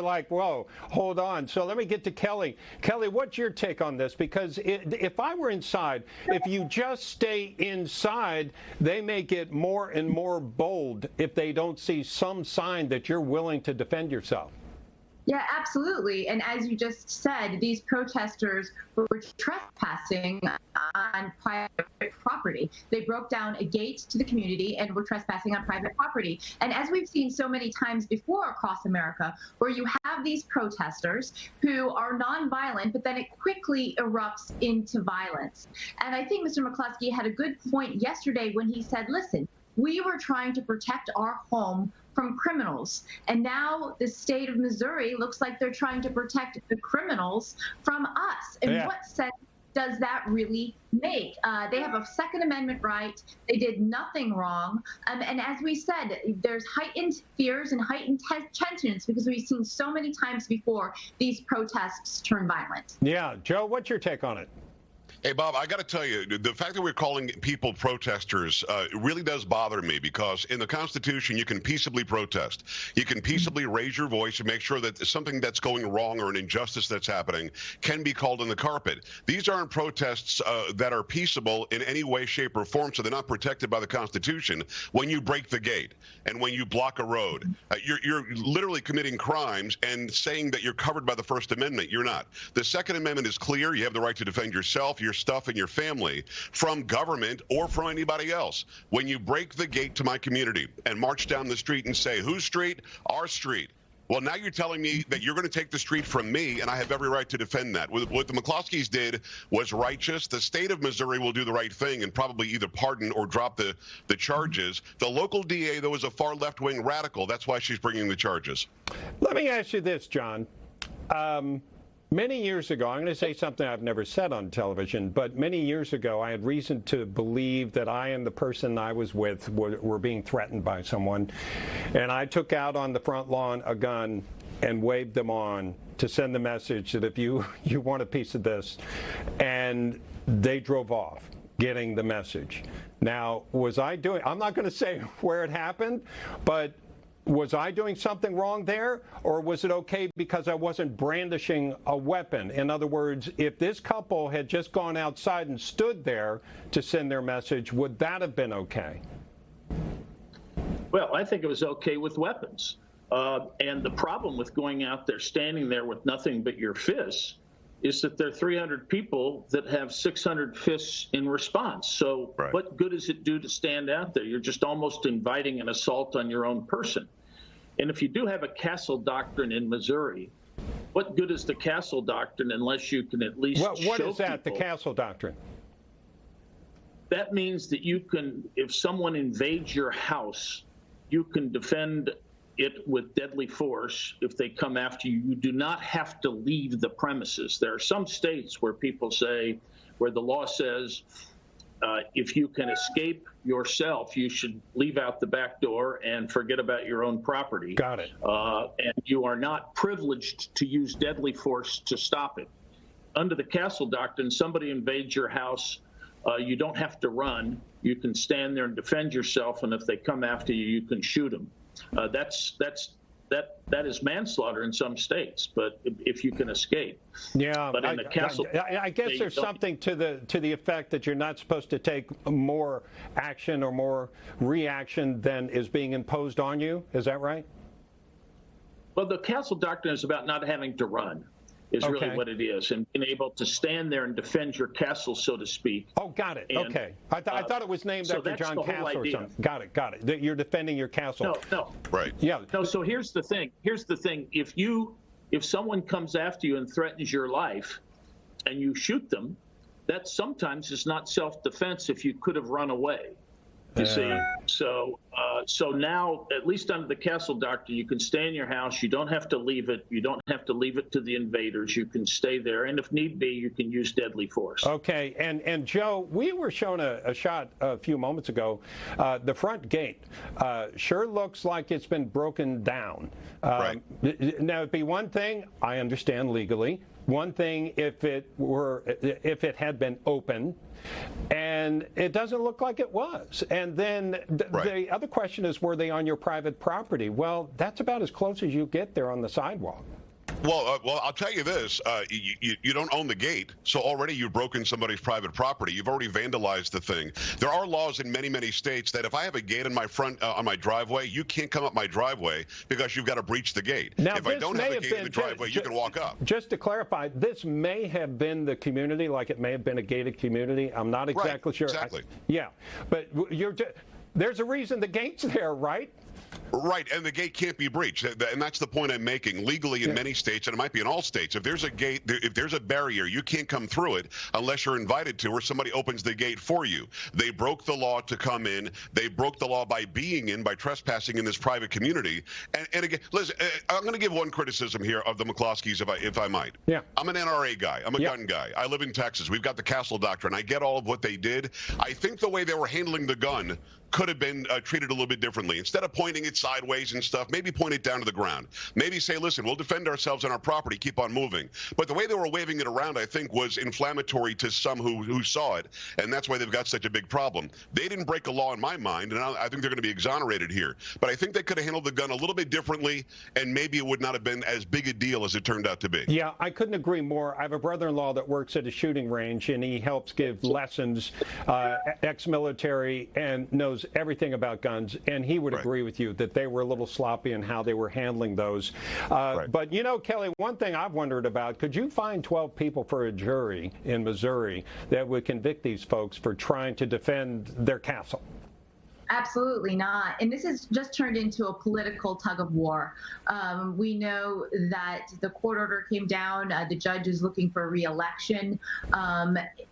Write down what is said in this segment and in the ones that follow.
like, whoa, hold on. So let me get to Kelly. Kelly, what's your take on this? Because if I were inside, if you just stay inside, they may get more and more bold if they don't see some sign that you're willing to defend yourself. Yeah, absolutely. And as you just said, these protesters were trespassing on private property. They broke down a gate to the community and were trespassing on private property. And as we've seen so many times before across America, where you have these protesters who are nonviolent, but then it quickly erupts into violence. And I think Mr. McCloskey had a good point yesterday when he said, listen, we were trying to protect our home from criminals. And now the state of Missouri looks like they're trying to protect the criminals from us. And what sense does that really make? They have a Second Amendment right. They did nothing wrong. And as we said, there's heightened fears and heightened tensions because we've seen so many times before these protests turn violent. Yeah. Joe, what's your take on it? Hey, Bob, I got to tell you, the fact that we're calling people protesters really does bother me, because in the Constitution, you can peaceably protest. You can peaceably raise your voice and make sure that something that's going wrong or an injustice that's happening can be called on the carpet. These aren't protests that are peaceable in any way, shape, or form, so they're not protected by the Constitution. When you break the gate and when you block a road, you're literally committing crimes and saying that you're covered by the First Amendment. You're not. The Second Amendment is clear. You have the right to defend yourself, your stuff, and your family from government or from anybody else. When you break the gate to my community and march down the street and say, whose street? Our street. Well, now you're telling me that you're going to take the street from me, and I have every right to defend that. What the McCloskeys did was righteous. The state of Missouri will do the right thing and probably either pardon or drop the charges. The local DA, though, is a far left-wing radical. That's why she's bringing the charges. Let me ask you this, John. Many years ago, I'm going to say something I've never said on television, but many years ago, I had reason to believe that I and the person I was with were being threatened by someone. And I took out on the front lawn a gun and waved them on to send the message that if you want a piece of this. And they drove off, getting the message. Now, I'm not going to say where it happened, but was I doing something wrong there, or was it okay because I wasn't brandishing a weapon? In other words, if this couple had just gone outside and stood there to send their message, would that have been okay? Well, I think it was okay with weapons. And the problem with going out there, standing there with nothing but your fists, is that there are 300 people that have 600 fists in response. So What good does it do to stand out there? You're just almost inviting an assault on your own person. And if you do have a Castle Doctrine in Missouri, what good is the Castle Doctrine unless you can at least what show is that, people? The Castle Doctrine? That means that you can, if someone invades your house, you can defend it with deadly force. If they come after you, you do not have to leave the premises. There are some states where people say, where the law says, if you can escape yourself, you should leave out the back door and forget about your own property. Got it. And you are not privileged to use deadly force to stop it. Under the Castle Doctrine, somebody invades your house, you don't have to run. You can stand there and defend yourself, and if they come after you, you can shoot them. That is manslaughter in some states, but if you can escape. Yeah, but in the Castle, I guess there's something to the effect that you're not supposed to take more action or more reaction than is being imposed on you. Is that right? Well, the Castle Doctrine is about not having to run. Is really what it is, and being able to stand there and defend your castle, so to speak. Oh, got it. And, okay. I thought it was named after John Castle or something. Got it. That you're defending your castle. No. Right. Yeah. No, so here's the thing. If someone comes after you and threatens your life and you shoot them, that sometimes is not self-defense if you could have run away. You see, so now, at least under the Castle Doctrine, you can stay in your house. You don't have to leave it. You don't have to leave it to the invaders. You can stay there, and if need be, you can use deadly force. Okay, and Joe, we were shown a shot a few moments ago. The front gate sure looks like it's been broken down. Now, it'd be one thing, I understand legally, One thing if it had been open, and it doesn't look like it was. And then the other question is, were they on your private property? Well, that's about as close as you get there on the sidewalk. Well, I'll tell you this: you don't own the gate, so already you've broken somebody's private property. You've already vandalized the thing. There are laws in many, many states that if I have a gate in my front on my driveway, you can't come up my driveway because you've got to breach the gate. Now, if I don't have a gate in the driveway, you can walk up. Just to clarify, this may have been the community, like it may have been a gated community. I'm not exactly sure. Exactly. Yeah, but there's a reason the gate's there, right? Right, and the gate can't be breached, and that's the point I'm making. Legally, in many states, and it might be in all states, if there's a gate, if there's a barrier, you can't come through it unless you're invited to, or somebody opens the gate for you. They broke the law to come in. They broke the law by being in, by trespassing in this private community. And again, listen, I'm going to give one criticism here of the McCloskeys, if I might. Yeah. I'm an NRA guy. I'm a gun guy. I live in Texas. We've got the Castle Doctrine. I get all of what they did. I think the way they were handling the gun could have been treated a little bit differently. Instead of pointing it sideways and stuff, maybe point it down to the ground. Maybe say, listen, we'll defend ourselves on our property, keep on moving. But the way they were waving it around, I think, was inflammatory to some who saw it, and that's why they've got such a big problem. They didn't break a law in my mind, and I think they're going to be exonerated here. But I think they could have handled the gun a little bit differently, and maybe it would not have been as big a deal as it turned out to be. Yeah, I couldn't agree more. I have a brother-in-law that works at a shooting range, and he helps give lessons, ex-military, and knows everything about guns, and he would agree with you that they were a little sloppy in how they were handling those. But, you know, Kelly, one thing I've wondered about, could you find 12 people for a jury in Missouri that would convict these folks for trying to defend their castle? Absolutely not. And this has just turned into a political tug of war. We know that the court order came down. The judge is looking for re-election.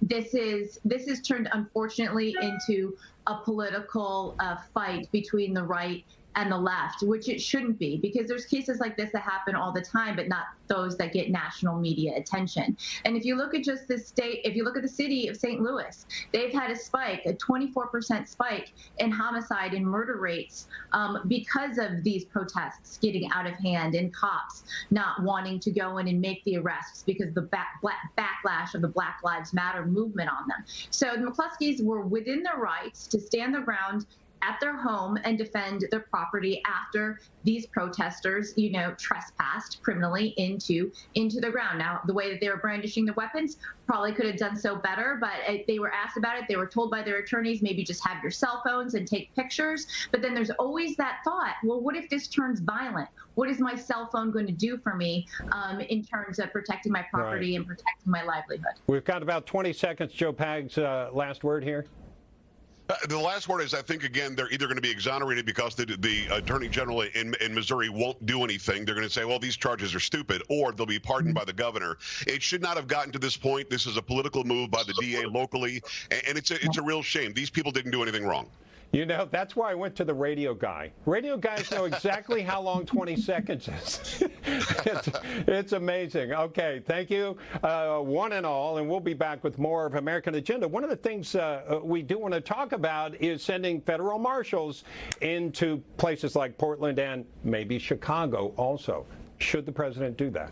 This is turned, unfortunately, into a political fight between the right and the left, which it shouldn't be, because there's cases like this that happen all the time, but not those that get national media attention. And if you look at just the state, if you look at the city of St. Louis, they've had a spike, a 24% spike in homicide and murder rates because of these protests getting out of hand and cops not wanting to go in and make the arrests because of the backlash of the Black Lives Matter movement on them. So the McCloskeys were within their rights to stand their ground at their home and defend their property after these protesters, you know, trespassed criminally into the ground. Now, the way that they were brandishing the weapons probably could have done so better, but they were asked about it. They were told by their attorneys, maybe just have your cell phones and take pictures. But then there's always that thought, well, what if this turns violent? What is my cell phone going to do for me in terms of protecting my property and protecting my livelihood? We've got about 20 seconds. Joe Pag's last word here. The last word is, I think, again, they're either going to be exonerated because the Attorney General in Missouri won't do anything. They're going to say, well, these charges are stupid, or they'll be pardoned by the governor. It should not have gotten to this point. This is a political move by the DA locally, and it's a real shame. These people didn't do anything wrong. You know, that's why I went to the radio guy. Radio guys know exactly how long 20 seconds is. It's amazing. Okay, thank you, one and all, and we'll be back with more of American Agenda. One of the things we do want to talk about is sending federal marshals into places like Portland and maybe Chicago also. Should the president do that?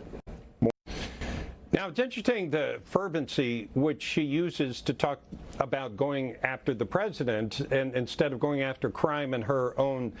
Now, it's interesting the fervency which she uses to talk about going after the president and instead of going after crime in her own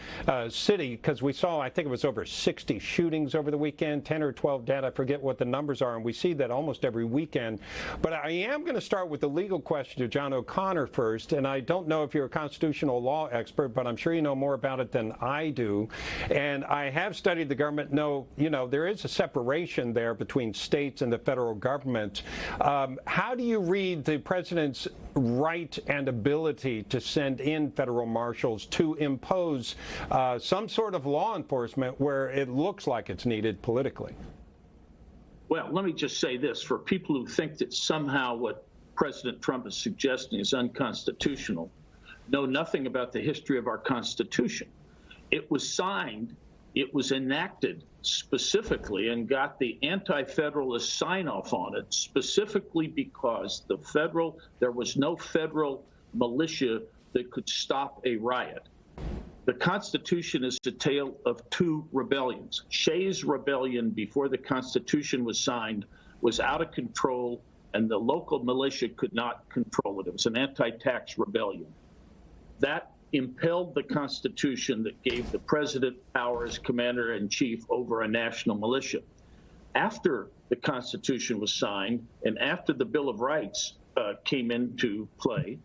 city, because we saw, I think it was over 60 shootings over the weekend, 10 or 12 dead. I forget what the numbers are, and we see that almost every weekend. But I am going to start with the legal question to John O'Connor first, and I don't know if you're a constitutional law expert, but I'm sure you know more about it than I do. And I have studied the government. No, you know, there is a separation there between states and the federal government. How do you read the president's right and ability to send in federal marshals to impose some sort of law enforcement where it looks like it's needed politically? Well, let me just say this. For people who think that somehow what President Trump is suggesting is unconstitutional, know nothing about the history of our Constitution. It was signed, it was enacted specifically and got the anti-federalist sign-off on it specifically because there was no federal militia that could stop a riot. The Constitution is a tale of two rebellions. Shays' rebellion before the Constitution was signed was out of control, and the local militia could not control it. It was an anti-tax rebellion. That impelled the Constitution that gave the president power as commander-in-chief over a national militia. After the Constitution was signed and after the Bill of Rights came into play,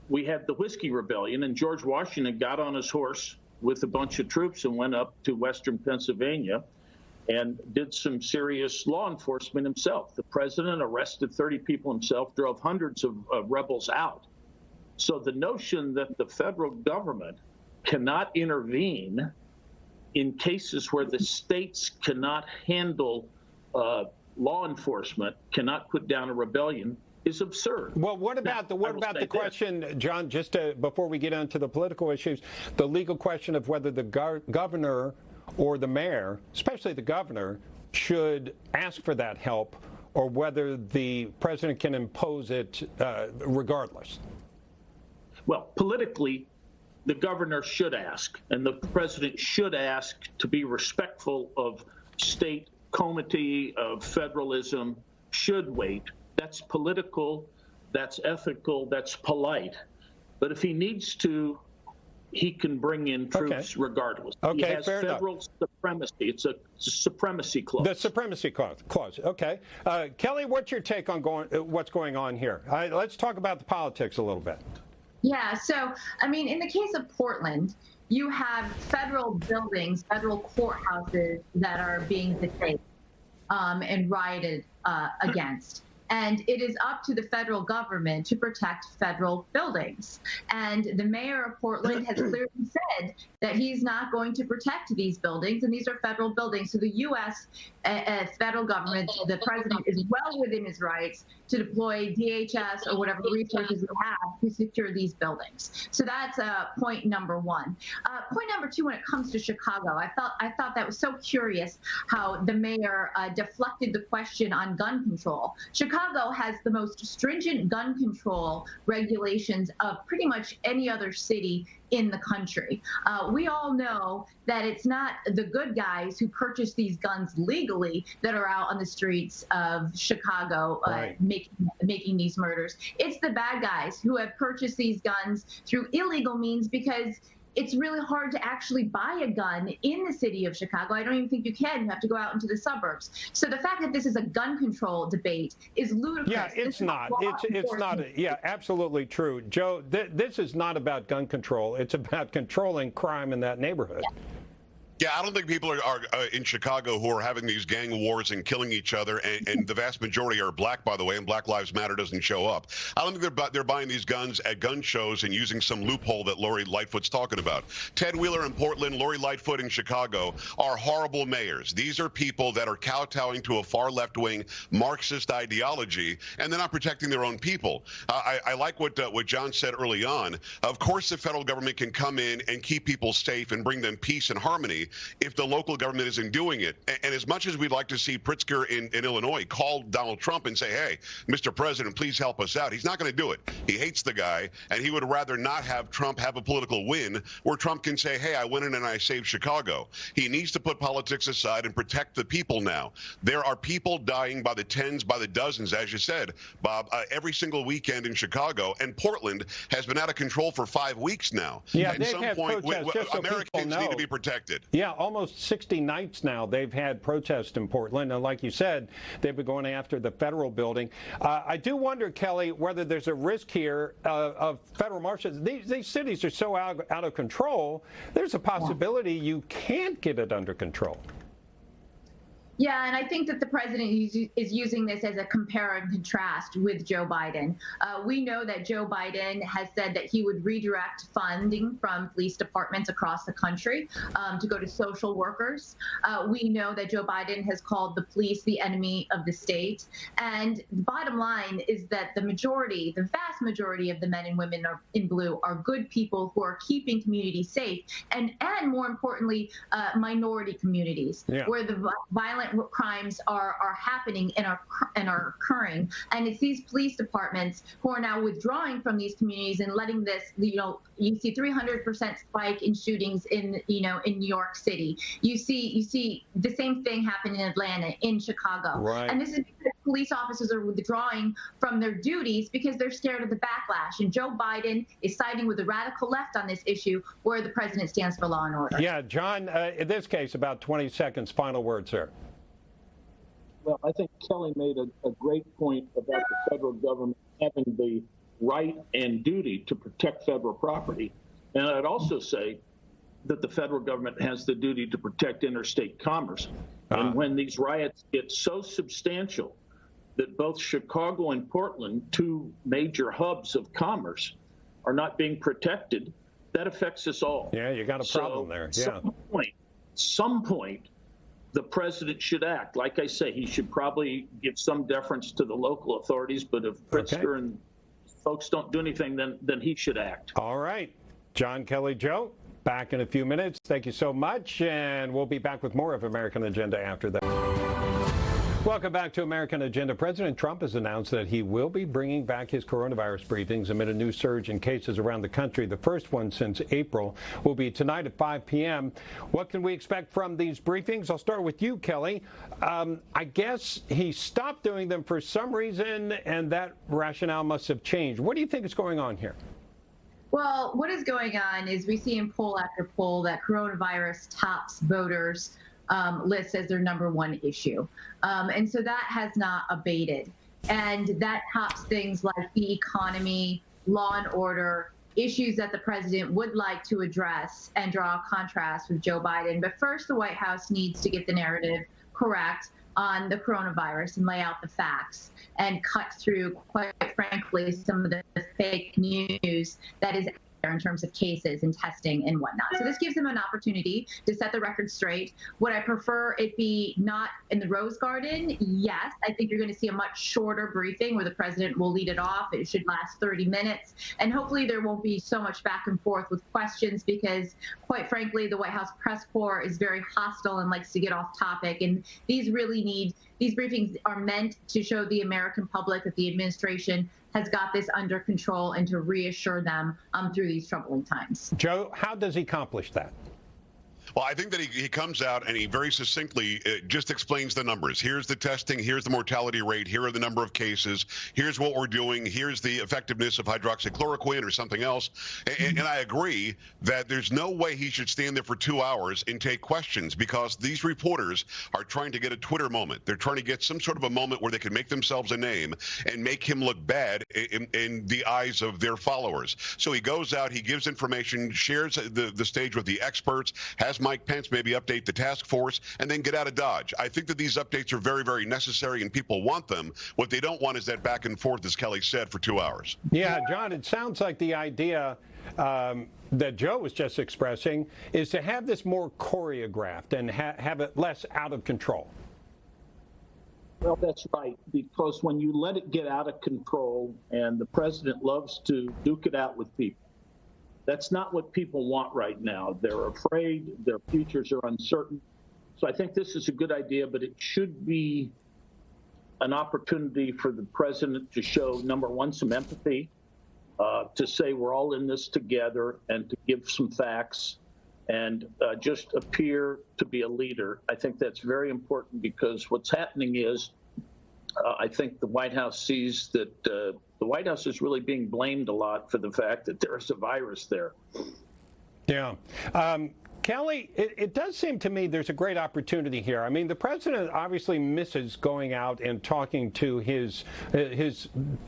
we had the Whiskey Rebellion, and George Washington got on his horse with a bunch of troops and went up to western Pennsylvania and did some serious law enforcement himself. The president arrested 30 people himself, drove hundreds of rebels out. So the notion that the federal government cannot intervene in cases where the states cannot handle law enforcement, cannot put down a rebellion, is absurd. Well, what about the question, John, just before we get into the political issues, the legal question of whether the governor or the mayor, especially the governor, should ask for that help, or whether the president can impose it regardless? Well, politically, the governor should ask, and the president should ask to be respectful of state comity, of federalism, should wait. That's political, that's ethical, that's polite. But if he needs to, he can bring in troops regardless. Okay, he has fair federal enough. Supremacy. It's a supremacy clause. The supremacy clause. Okay. Kelly, what's your take on what's going on here? Let's talk about the politics a little bit. Yeah, so, I mean, in the case of Portland, you have federal buildings, federal courthouses that are being defaced and rioted against. And it is up to the federal government to protect federal buildings. And the mayor of Portland has clearly said that he's not going to protect these buildings, and these are federal buildings. So the U.S. Federal government, the president, is well within his rights to deploy DHS or whatever resources we have to secure these buildings. So that's point number one. Point number two, when it comes to Chicago, I thought that was so curious how the mayor deflected the question on gun control. Chicago has the most stringent gun control regulations of pretty much any other city in the country. We all know that it's not the good guys who purchase these guns legally that are out on the streets of Chicago making these murders. It's the bad guys who have purchased these guns through illegal means, because it's really hard to actually buy a gun in the city of Chicago. I don't even think you can. You have to go out into the suburbs. So the fact that this is a gun control debate is ludicrous. Yeah, it's not. It's not. Yeah, absolutely true. Joe, this is not about gun control. It's about controlling crime in that neighborhood. Yeah. Yeah, I don't think people are in Chicago who are having these gang wars and killing each other, and the vast majority are black, by the way, and Black Lives Matter doesn't show up. I don't think they're buying these guns at gun shows and using some loophole that Lori Lightfoot's talking about. Ted Wheeler in Portland, Lori Lightfoot in Chicago are horrible mayors. These are people that are kowtowing to a far left-wing Marxist ideology, and they're not protecting their own people. I like what John said early on. Of course, the federal government can come in and keep people safe and bring them peace and harmony if the local government isn't doing it. And as much as we'd like to see Pritzker in Illinois call Donald Trump and say, hey, Mr. President, please help us out, he's not going to do it. He hates the guy, and he would rather not have Trump have a political win where Trump can say, hey, I went in and I saved Chicago. He needs to put politics aside and protect the people now. There are people dying by the tens, by the dozens, as you said, Bob, every single weekend in Chicago, and Portland has been out of control for 5 weeks now. Yeah, at some point, Americans need to be protected. Yeah, almost 60 nights now they've had protests in Portland, and like you said, they've been going after the federal building. I do wonder, Kelly, whether there's a risk here of federal marshals. These cities are so out of control, there's a possibility you can't get it under control. Yeah, and I think that the president is using this as a compare and contrast with Joe Biden. We know that Joe Biden has said that he would redirect funding from police departments across the country to go to social workers. We know that Joe Biden has called the police the enemy of the state. And the bottom line is that the vast majority of the men and women in blue are good people who are keeping communities safe, and more importantly, minority communities, where the violent violent crimes are happening and are occurring. And it's these police departments who are now withdrawing from these communities and letting this, you see 300% spike in shootings in New York City. You see the same thing happen in Atlanta, in Chicago. Right. And this is because police officers are withdrawing from their duties because they're scared of the backlash. And Joe Biden is siding with the radical left on this issue, where the president stands for law and order. Yeah, John, in this case, about 20 seconds. Final word, sir. Well, I think Kelly made a great point about the federal government having the right and duty to protect federal property. And I'd also say that the federal government has the duty to protect interstate commerce. And when these riots get so substantial that both Chicago and Portland, two major hubs of commerce, are not being protected, that affects us all. Yeah, you got a problem there. Yeah. Some point, the president should act. Like I say, he should probably give some deference to the local authorities, but if Pritzker and folks don't do anything, then he should act. All right. John, Kelly, Joe, back in a few minutes. Thank you so much, and we'll be back with more of American Agenda after that. Welcome back to American Agenda. President Trump has announced that he will be bringing back his coronavirus briefings amid a new surge in cases around the country. The first one since April will be tonight at 5 p.m. What can we expect from these briefings? I'll start with you, Kelly. I guess he stopped doing them for some reason, and that rationale must have changed. What do you think is going on here? Well, what is going on is we see in poll after poll that coronavirus tops voters' lists as their number one issue. And so that has not abated. And that tops things like the economy, law and order, issues that the president would like to address and draw a contrast with Joe Biden. But first, the White House needs to get the narrative correct on the coronavirus and lay out the facts and cut through, quite frankly, some of the fake news that is there in terms of cases and testing and whatnot. So this gives them an opportunity to set the record straight. Would I prefer it be not in the Rose Garden? Yes. I think you're going to see a much shorter briefing where the president will lead it off. It should last 30 minutes. And hopefully there won't be so much back and forth with questions because, quite frankly, the White House press corps is very hostile and likes to get off topic. And these briefings are meant to show the American public that the administration has got this under control and to reassure them through these troubling times. Joe, how does he accomplish that? Well, I think that he comes out and he very succinctly just explains the numbers. Here's the testing. Here's the mortality rate. Here are the number of cases. Here's what we're doing. Here's the effectiveness of hydroxychloroquine or something else. And I agree that there's no way he should stand there for 2 hours and take questions because these reporters are trying to get a Twitter moment. They're trying to get some sort of a moment where they can make themselves a name and make him look bad in the eyes of their followers. So he goes out, he gives information, shares the stage with the experts, has Mike Pence maybe update the task force, and then get out of Dodge. I think that these updates are very, very necessary, and people want them. What they don't want is that back and forth, as Kelly said, for 2 hours. Yeah, John, it sounds like the idea that Joe was just expressing is to have this more choreographed and have it less out of control. Well, that's right, because when you let it get out of control, and the president loves to duke it out with people, that's not what people want right now. They're afraid, their futures are uncertain. So I think this is a good idea, but it should be an opportunity for the president to show, number one, some empathy, to say we're all in this together, and to give some facts, and just appear to be a leader. I think that's very important because what's happening is I think the White House sees that the White House is really being blamed a lot for the fact that there's a virus there. Yeah. Kelly, it does seem to me there's a great opportunity here. I mean, the president obviously misses going out and talking to his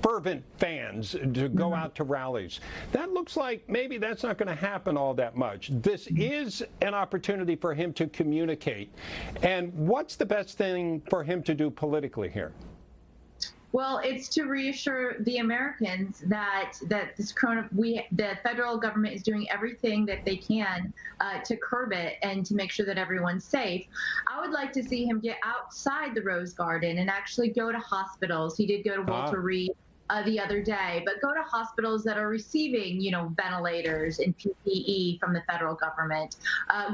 fervent fans to go out to rallies. That looks like maybe that's not going to happen all that much. This is an opportunity for him to communicate. And what's the best thing for him to do politically here? Well, it's to reassure the Americans that the federal government is doing everything that they can to curb it and to make sure that everyone's safe. I would like to see him get outside the Rose Garden and actually go to hospitals. He did go to Walter Reed the other day, but go to hospitals that are receiving, ventilators and PPE from the federal government.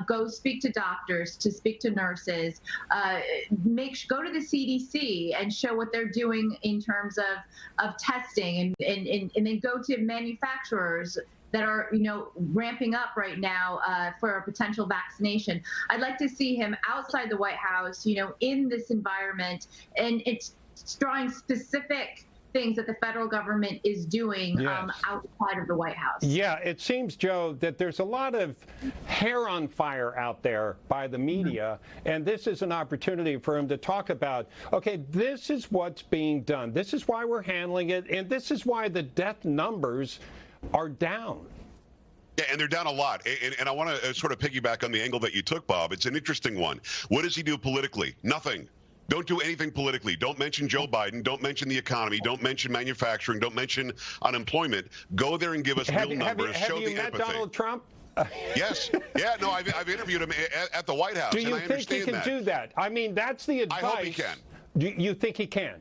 Go speak to doctors, to speak to nurses. Go to the CDC and show what they're doing in terms of testing, and then go to manufacturers that are, ramping up right now for a potential vaccination. I'd like to see him outside the White House, in this environment, and it's drawing specific things that the federal government is doing outside of the White House. Yeah, it seems, Joe, that there's a lot of hair on fire out there by the media, and this is an opportunity for him to talk about, okay, this is what's being done. This is why we're handling it, and this is why the death numbers are down. Yeah, and they're down a lot. And I want to sort of piggyback on the angle that you took, Bob. It's an interesting one. What does he do politically? Nothing. Don't do anything politically. Don't mention Joe Biden. Don't mention the economy. Don't mention manufacturing. Don't mention unemployment. Go there and give us real numbers. Show the empathy. Have you met Donald Trump? Yes. Yeah, no, I've interviewed him at the White House. Do you think he can do that? I mean, that's the advice. I hope he can. Do you think he can?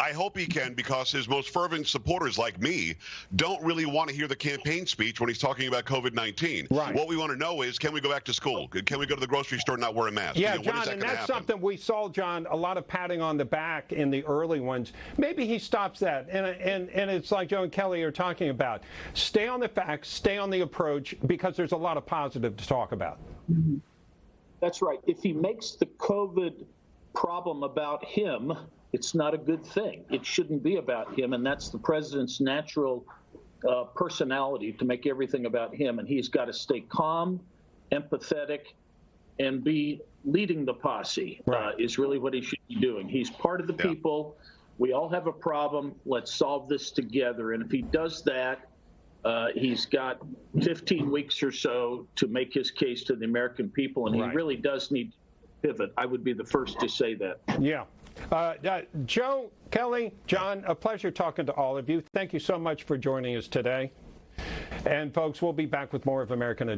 I hope he can, because his most fervent supporters, like me, don't really want to hear the campaign speech when he's talking about COVID-19. Right. What we want to know is, can we go back to school? Can we go to the grocery store and not wear a mask? Yeah, John, and that's something we saw, John, a lot of patting on the back in the early ones. Maybe he stops that. And it's like Joe and Kelly are talking about. Stay on the facts, stay on the approach, because there's a lot of positive to talk about. That's right. If he makes the COVID problem about him, it's not a good thing. It shouldn't be about him, and that's the president's natural personality, to make everything about him. And he's got to stay calm, empathetic, and be leading the posse, is really what he should be doing. He's part of the people. We all have a problem. Let's solve this together. And if he does that, he's got 15 weeks or so to make his case to the American people, and he really does need to pivot. I would be the first to say that. Yeah. Joe, Kelly, John, a pleasure talking to all of you. Thank you so much for joining us today. And folks, we'll be back with more of American